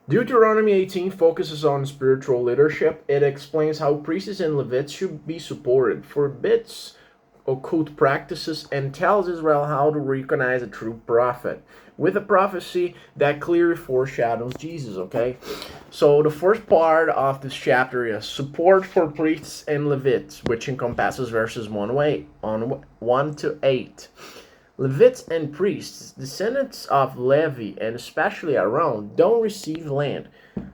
Deuteronomy 18 focuses on spiritual leadership. It explains how priests and Levites should be supported, forbids occult practices, and tells Israel how to recognize a true prophet with a prophecy that clearly foreshadows Jesus, okay? So the first part of this chapter is support for priests and Levites, which encompasses verses 1 to 8. Levites and priests, descendants of Levi and especially Aaron, don't receive land.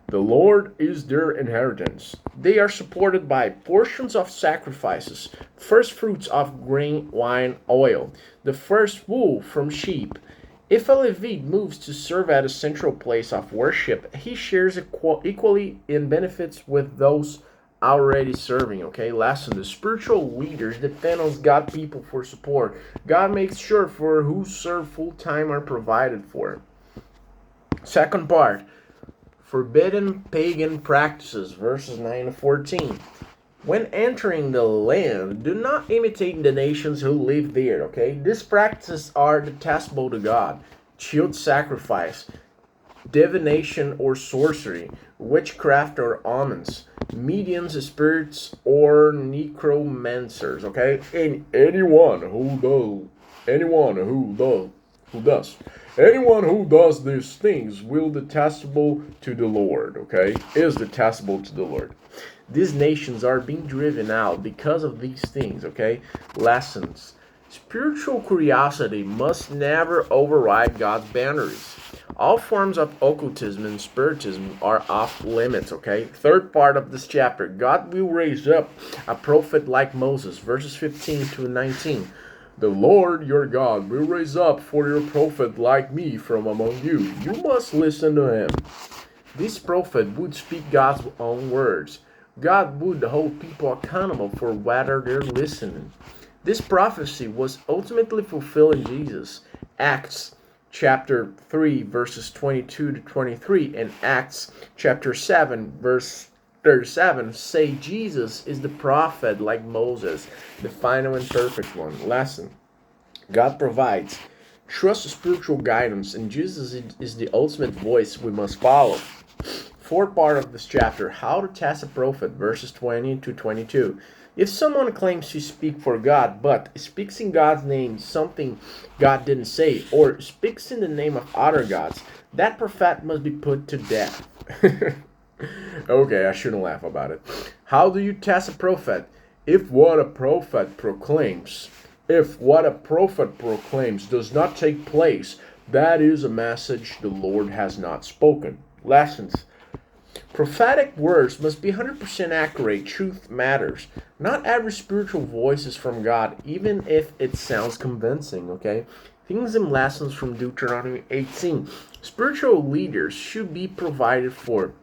The Lord is their inheritance. They are supported by portions of sacrifices, first fruits of grain, wine, oil, the first wool from sheep. If a Levite moves to serve at a central place of worship, he shares equally in benefits with those already serving. Okay, lesson: the spiritual leaders depend on God people for support. God makes sure for who serve full time are provided for. Second part: forbidden pagan practices, verses 9 to 14. When entering the land, do not imitate the nations who live there, okay? These practices are detestable to God. Child sacrifice, divination or sorcery, witchcraft or omens, mediums, spirits, or necromancers, okay? And anyone who does these things will detestable to the Lord, okay? Is detestable to the Lord. These nations are being driven out because of these things, okay? Lessons. Spiritual curiosity must never override God's boundaries. All forms of occultism and spiritism are off limits, okay? Third part of this chapter: God will raise up a prophet like Moses, verses 15 to 19. The Lord your God will raise up for your prophet like me from among you. You must listen to him. This prophet would speak God's own words. God would hold people accountable for whether they're listening. This prophecy was ultimately fulfilled in Jesus. Acts chapter 3 verses 22 to 23 and Acts chapter 7 verse 37 say Jesus is the prophet like Moses, the final and perfect one. Lesson: God provides. Trust spiritual guidance, and Jesus is the ultimate voice we must follow. Fourth part of this chapter: how to test a prophet, verses 20 to 22. If someone claims to speak for God, but speaks in God's name something God didn't say, or speaks in the name of other gods, that prophet must be put to death. Okay, I shouldn't laugh about it. How do you test a prophet? If what a prophet proclaims does not take place, that is a message the Lord has not spoken. Lessons: prophetic words must be 100% accurate. Truth matters. Not every spiritual voice is from God, even if it sounds convincing, okay? Things and lessons from Deuteronomy 18. Spiritual leaders should be provided for.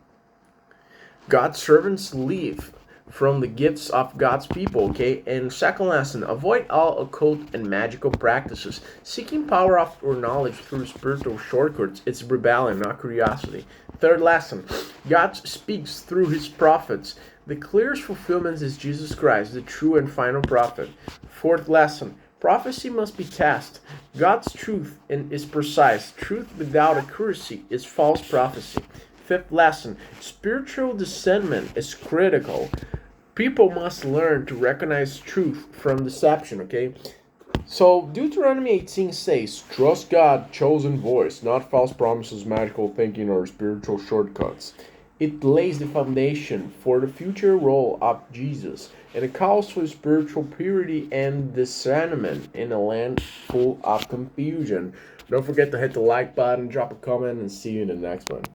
God's servants live from the gifts of God's people, okay? And second lesson: avoid all occult and magical practices. Seeking power or knowledge through spiritual shortcuts is rebellion, not curiosity. Third lesson: God speaks through his prophets. The clearest fulfillment is Jesus Christ, the true and final prophet. Fourth lesson: prophecy must be tested. God's truth is precise. Truth without accuracy is false prophecy. Fifth lesson: spiritual discernment is critical. People must learn to recognize truth from deception, okay? So Deuteronomy 18 says, trust God's chosen voice, not false promises, magical thinking, or spiritual shortcuts. It lays the foundation for the future role of Jesus, and it calls for spiritual purity and discernment in a land full of confusion. Don't forget to hit the like button, drop a comment, and see you in the next one.